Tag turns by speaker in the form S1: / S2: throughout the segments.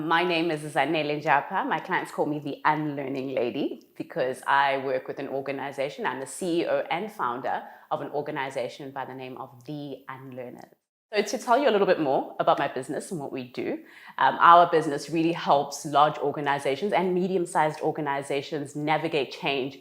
S1: My name is Zanele Njapha. My clients call me the Unlearning Lady because I work with an organization. I'm the CEO and founder of an organization by the name of The Unlearners. So to tell you a little bit more about my business and what we do, our business really helps large organizations and medium-sized organizations navigate change,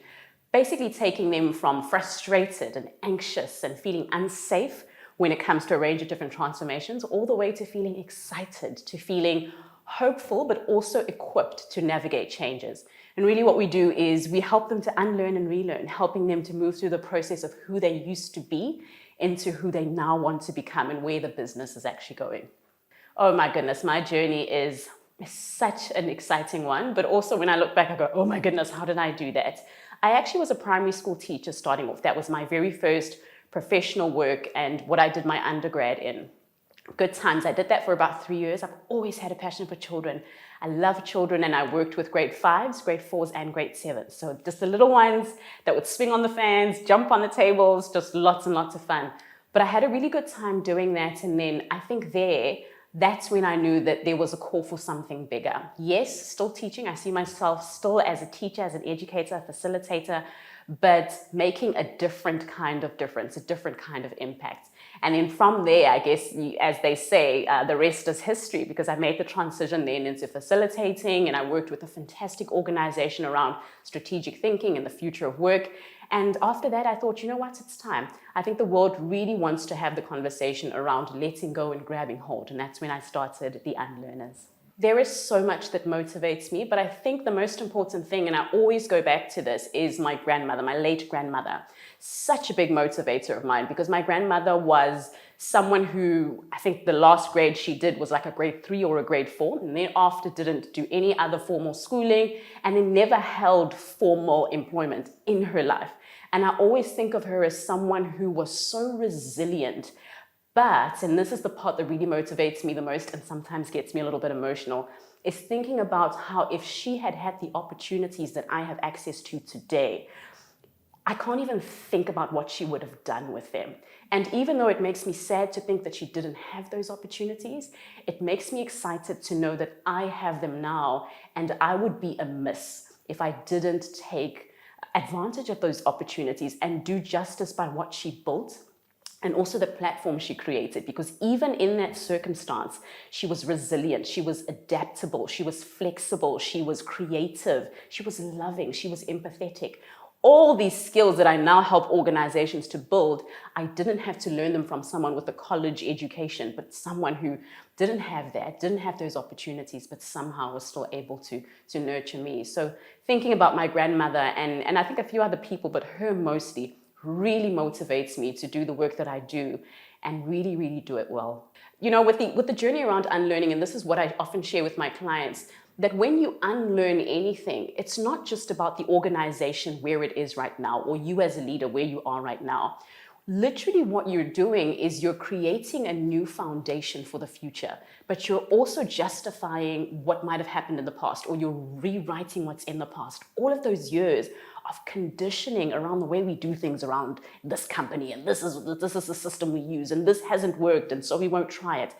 S1: basically taking them from frustrated and anxious and feeling unsafe when it comes to a range of different transformations, all the way to feeling excited, to feeling hopeful, but also equipped to navigate changes. And really what we do is we help them to unlearn and relearn, helping them to move through the process of who they used to be into who they now want to become and where the business is actually going. Oh my goodness, my journey is such an exciting one, but also when I look back, I go, oh my goodness, how did I do that? I actually was a primary school teacher starting off. That was my very first professional work and what I did my undergrad in. Good times. I did that for about 3 years. I've always had a passion for children. I love children, and I worked with grade 5s, grade 4s, and grade 7s. So just the little ones that would swing on the fans, jump on the tables, just lots and lots of fun. But I had a really good time doing that. And then I think that's when I knew that there was a call for something bigger. Yes, still teaching. I see myself still as a teacher, as an educator, facilitator, but making a different kind of difference, a different kind of impact. And then from there, I guess, as they say, the rest is history, because I made the transition then into facilitating, and I worked with a fantastic organization around strategic thinking and the future of work. And after that, I thought, you know what, it's time. I think the world really wants to have the conversation around letting go and grabbing hold. And that's when I started The Unlearners. There is so much that motivates me, but I think the most important thing, and I always go back to this, is my grandmother, my late grandmother. Such a big motivator of mine, because my grandmother was someone who, I think the last grade she did was like a grade 3 or a grade 4, and thereafter didn't do any other formal schooling, and then never held formal employment in her life. And I always think of her as someone who was so resilient. But, and this is the part that really motivates me the most and sometimes gets me a little bit emotional, is thinking about how if she had had the opportunities that I have access to today, I can't even think about what she would have done with them. And even though it makes me sad to think that she didn't have those opportunities, it makes me excited to know that I have them now, and I would be amiss if I didn't take advantage of those opportunities and do justice by what she built, and also the platform she created, because even in that circumstance, she was resilient, she was adaptable, she was flexible, she was creative, she was loving, she was empathetic. All these skills that I now help organizations to build, I didn't have to learn them from someone with a college education, but someone who didn't have that, didn't have those opportunities, but somehow was still able to nurture me. So thinking about my grandmother and I think a few other people, but her mostly, really motivates me to do the work that I do and really, really do it well. You know, with the journey around unlearning, and this is what I often share with my clients, that when you unlearn anything, it's not just about the organization where it is right now, or you as a leader where you are right now. Literally what you're doing is you're creating a new foundation for the future, but you're also justifying what might have happened in the past, or you're rewriting what's in the past. All of those years of conditioning around the way we do things around this company, and this is the system we use, and this hasn't worked, and so we won't try it.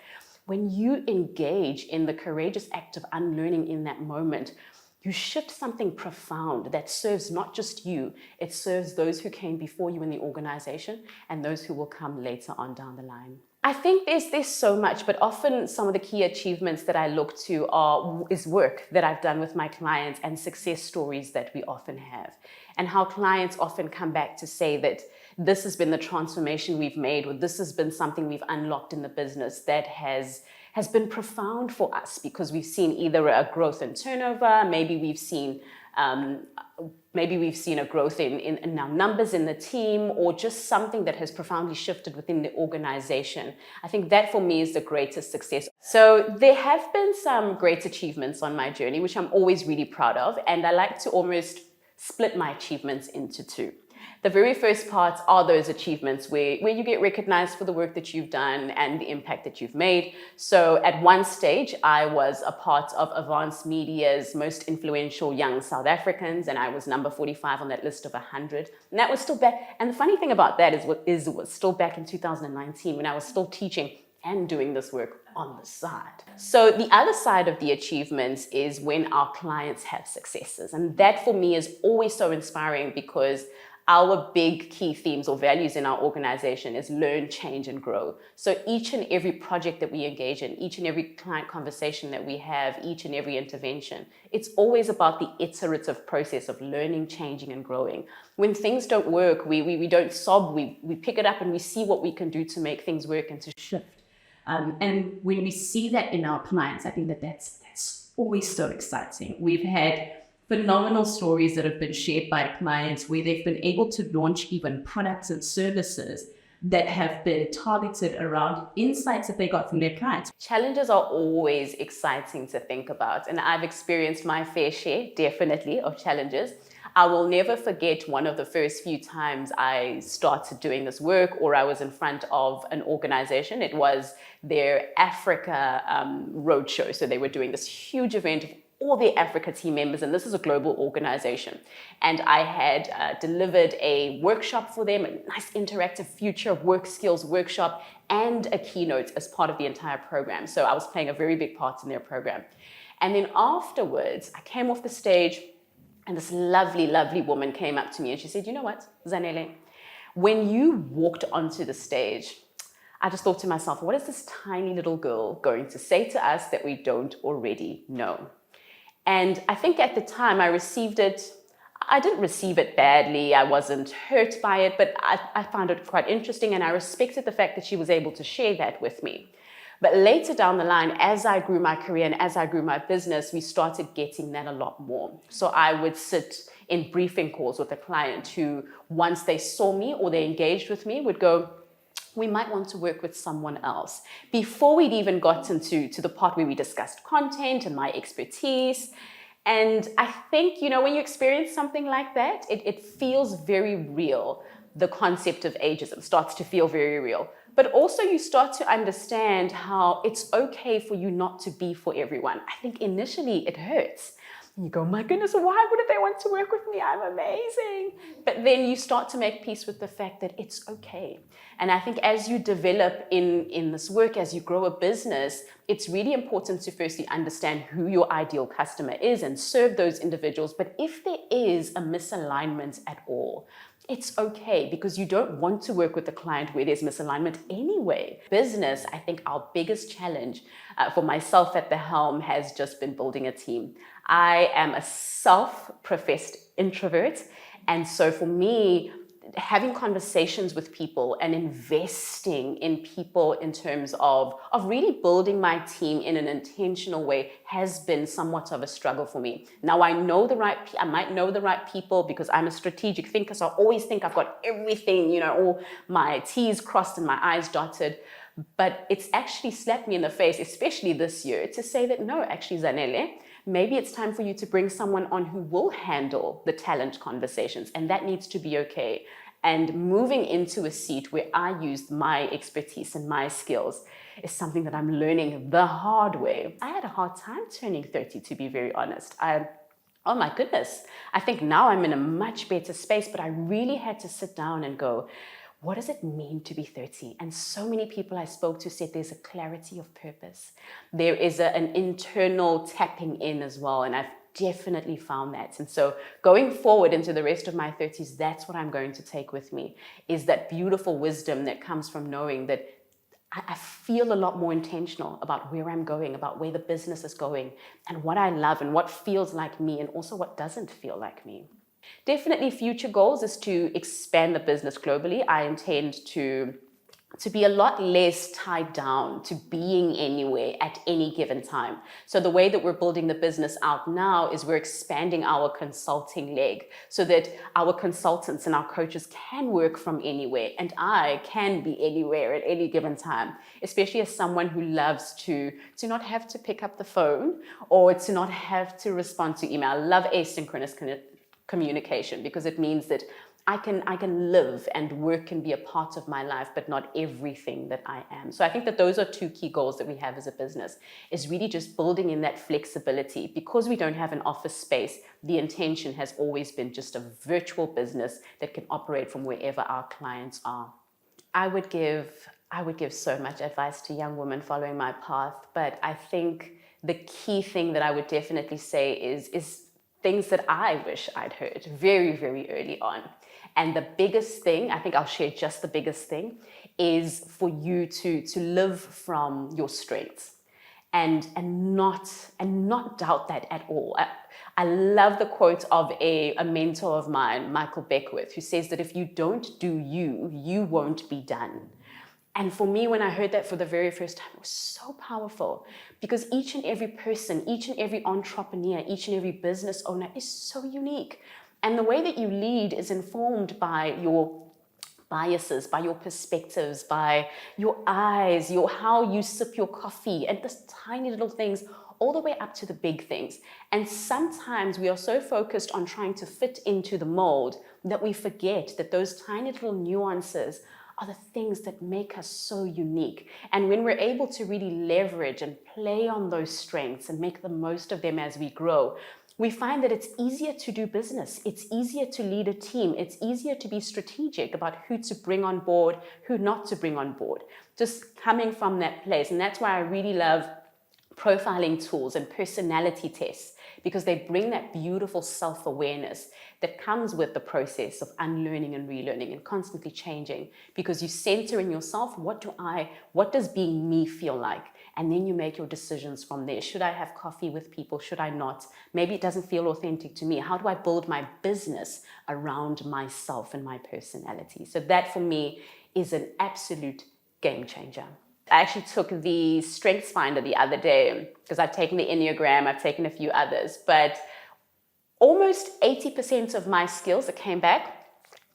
S1: When you engage in the courageous act of unlearning in that moment, you shift something profound that serves not just you, it serves those who came before you in the organization and those who will come later on down the line. I think there's so much, but often some of the key achievements that I look to is work that I've done with my clients and success stories that we often have, and how clients often come back to say that this has been the transformation we've made, or this has been something we've unlocked in the business that has been profound for us, because we've seen either a growth in turnover, maybe we've seen a growth in our numbers in the team, or just something that has profoundly shifted within the organization. I think that for me is the greatest success. So there have been some great achievements on my journey, which I'm always really proud of, and I like to almost split my achievements into two. The very first parts are those achievements where you get recognized for the work that you've done and the impact that you've made. So at one stage, I was a part of Advanced Media's most influential young South Africans, and I was number 45 on that list of 100. And that was still back. And the funny thing about that is it was still back in 2019 when I was still teaching and doing this work on the side. So the other side of the achievements is when our clients have successes. And that for me is always so inspiring, because our big key themes or values in our organization is learn, change, and grow. So each and every project that we engage in, each and every client conversation that we have, each and every intervention, it's always about the iterative process of learning, changing, and growing. When things don't work, we don't sob, we pick it up and we see what we can do to make things work and to shift. And when we see that in our clients, I think that's always so exciting. We've had phenomenal stories that have been shared by clients where they've been able to launch even products and services that have been targeted around insights that they got from their clients. Challenges are always exciting to think about, and I've experienced my fair share, definitely, of challenges. I will never forget one of the first few times I started doing this work, or I was in front of an organization. It was their Africa roadshow. So they were doing this huge event of all the Africa team members, and this is a global organization. And I had delivered a workshop for them, a nice interactive future work skills workshop, and a keynote as part of the entire program. So I was playing a very big part in their program. And then afterwards, I came off the stage, and this lovely, lovely woman came up to me and she said, "You know what, Zanele, when you walked onto the stage, I just thought to myself, what is this tiny little girl going to say to us that we don't already know?" And I think at the time I received it, I didn't receive it badly, I wasn't hurt by it, but I found it quite interesting, and I respected the fact that she was able to share that with me. But later down the line, as I grew my career and as I grew my business, we started getting that a lot more. So I would sit in briefing calls with a client who, once they saw me or they engaged with me, would go, "We might want to work with someone else." Before we'd even gotten to the part where we discussed content and my expertise. And I think, when you experience something like that, it feels very real. The concept of ageism starts to feel very real. But also you start to understand how it's okay for you not to be for everyone. I think initially it hurts. You go, "My goodness, why wouldn't they want to work with me? I'm amazing." But then you start to make peace with the fact that it's okay. And I think as you develop in this work, as you grow a business, it's really important to firstly understand who your ideal customer is and serve those individuals. But if there is a misalignment at all, it's okay, because you don't want to work with a client where there's misalignment anyway. Business, I think our biggest challenge for myself at the helm has just been building a team. I am a self-professed introvert. And so for me, having conversations with people and investing in people in terms of really building my team in an intentional way has been somewhat of a struggle for me. Now I might know the right people because I'm a strategic thinker, so I always think I've got everything, all my T's crossed and my I's dotted. But it's actually slapped me in the face, especially this year, to say that no, actually, Zanele, maybe it's time for you to bring someone on who will handle the talent conversations, and that needs to be okay. And moving into a seat where I use my expertise and my skills is something that I'm learning the hard way. I had a hard time turning 30, to be very honest. Oh my goodness. I think now I'm in a much better space, but I really had to sit down and go, what does it mean to be 30? And so many people I spoke to said there's a clarity of purpose. There is an internal tapping in as well. And I've definitely found that. And so going forward into the rest of my 30s, that's what I'm going to take with me, is that beautiful wisdom that comes from knowing that I feel a lot more intentional about where I'm going, about where the business is going, and what I love and what feels like me, and also what doesn't feel like me. Definitely future goals is to expand the business globally. I intend to be a lot less tied down to being anywhere at any given time. So the way that we're building the business out now is we're expanding our consulting leg so that our consultants and our coaches can work from anywhere, and I can be anywhere at any given time, especially as someone who loves to not have to pick up the phone or to not have to respond to email. I love asynchronous communication because it means that I can live and work can be a part of my life, but not everything that I am. So I think that those are two key goals that we have as a business, is really just building in that flexibility. Because we don't have an office space, the intention has always been just a virtual business that can operate from wherever our clients are. I would give I would give so much advice to young women following my path, but I think the key thing that I would definitely say is things that I wish I'd heard very, very early on. And the biggest thing, I think I'll share just the biggest thing, is for you to live from your strengths and not doubt that at all. I love the quote of a mentor of mine, Michael Beckwith, who says that if you don't do you, you won't be done. And for me, when I heard that for the very first time, it was so powerful, because each and every person, each and every entrepreneur, each and every business owner is so unique. And the way that you lead is informed by your biases, by your perspectives, by your eyes, your how you sip your coffee, and the tiny little things all the way up to the big things. And sometimes we are so focused on trying to fit into the mold that we forget that those tiny little nuances are the things that make us so unique. And when we're able to really leverage and play on those strengths and make the most of them as we grow, we find that it's easier to do business. It's easier to lead a team. It's easier to be strategic about who to bring on board, who not to bring on board. Just coming from that place. And that's why I really love profiling tools and personality tests, because they bring that beautiful self-awareness that comes with the process of unlearning and relearning and constantly changing, because you center in yourself, what does being me feel like? And then you make your decisions from there. Should I have coffee with people? Should I not? Maybe it doesn't feel authentic to me. How do I build my business around myself and my personality? So that for me is an absolute game changer. I actually took the Strengths Finder the other day, because I've taken the Enneagram, I've taken a few others, but almost 80% of my skills that came back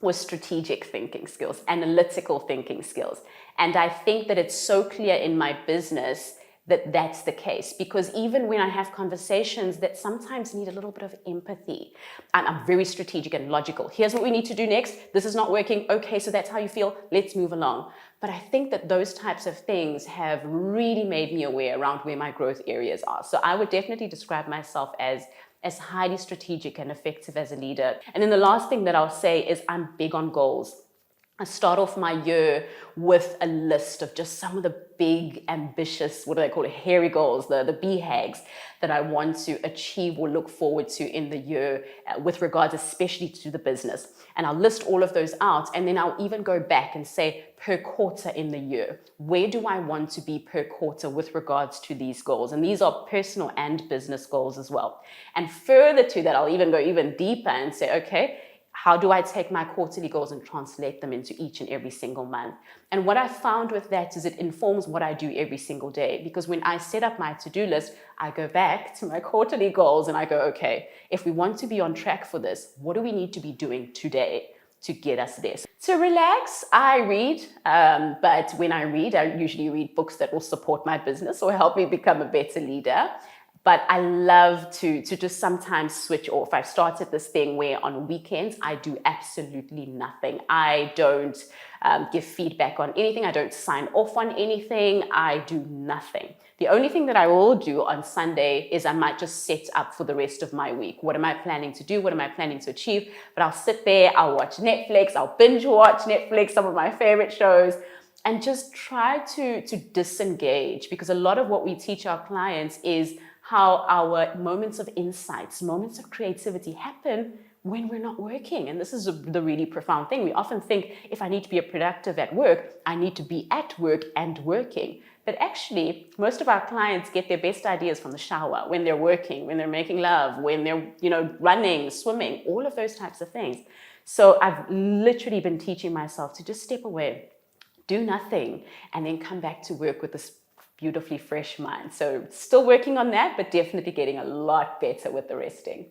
S1: was strategic thinking skills, analytical thinking skills. And I think that it's so clear in my business that that's the case, because even when I have conversations that sometimes need a little bit of empathy, and I'm very strategic and logical. Here's what we need to do next. This is not working. Okay, so that's how you feel. Let's move along. But I think that those types of things have really made me aware around where my growth areas are. So I would definitely describe myself as highly strategic and effective as a leader. And then the last thing that I'll say is I'm big on goals. I start off my year with a list of just some of the big, ambitious, what do they call it, hairy goals, the BHAGs that I want to achieve or look forward to in the year with regards especially to the business. And I'll list all of those out, and then I'll even go back and say per quarter in the year, where do I want to be per quarter with regards to these goals? And these are personal and business goals as well. And further to that, I'll even go even deeper and say, okay, how do I take my quarterly goals and translate them into each and every single month? And what I found with that is it informs what I do every single day. Because when I set up my to-do list, I go back to my quarterly goals and I go, okay, if we want to be on track for this, what do we need to be doing today to get us there? To relax, I read, but when I read, I usually read books that will support my business or help me become a better leader. But I love to just sometimes switch off. I've started this thing where on weekends, I do absolutely nothing. I don't give feedback on anything. I don't sign off on anything. I do nothing. The only thing that I will do on Sunday is I might just set up for the rest of my week. What am I planning to do? What am I planning to achieve? But I'll sit there, I'll watch Netflix, I'll binge watch Netflix, some of my favorite shows, and just try to disengage, because a lot of what we teach our clients is how our moments of insights, moments of creativity happen when we're not working. And this is the really profound thing. We often think if I need to be productive at work, I need to be at work and working. But actually, most of our clients get their best ideas from the shower, when they're working, when they're making love, when they're running, swimming, all of those types of things. So I've literally been teaching myself to just step away, do nothing, and then come back to work with this beautifully fresh mind. So still working on that, but definitely getting a lot better with the resting.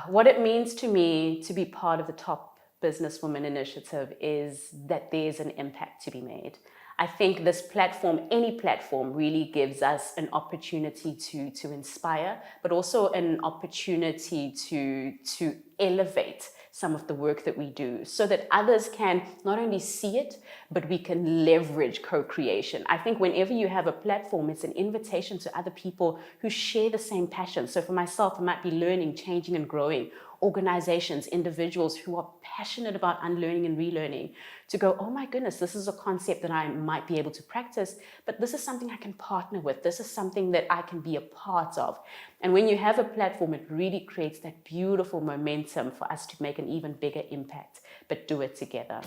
S1: What it means to me to be part of the Top Businesswoman Initiative is that there's an impact to be made. I think this platform, any platform, really gives us an opportunity to inspire, but also an opportunity to elevate some of the work that we do so that others can not only see it, but we can leverage co-creation. I think whenever you have a platform, it's an invitation to other people who share the same passion. So for myself, I might be learning, changing, and growing. Organizations, individuals who are passionate about unlearning and relearning, to go, oh my goodness, this is a concept that I might be able to practice, but this is something I can partner with. This is something that I can be a part of. And when you have a platform, it really creates that beautiful momentum for us to make an even bigger impact, but do it together.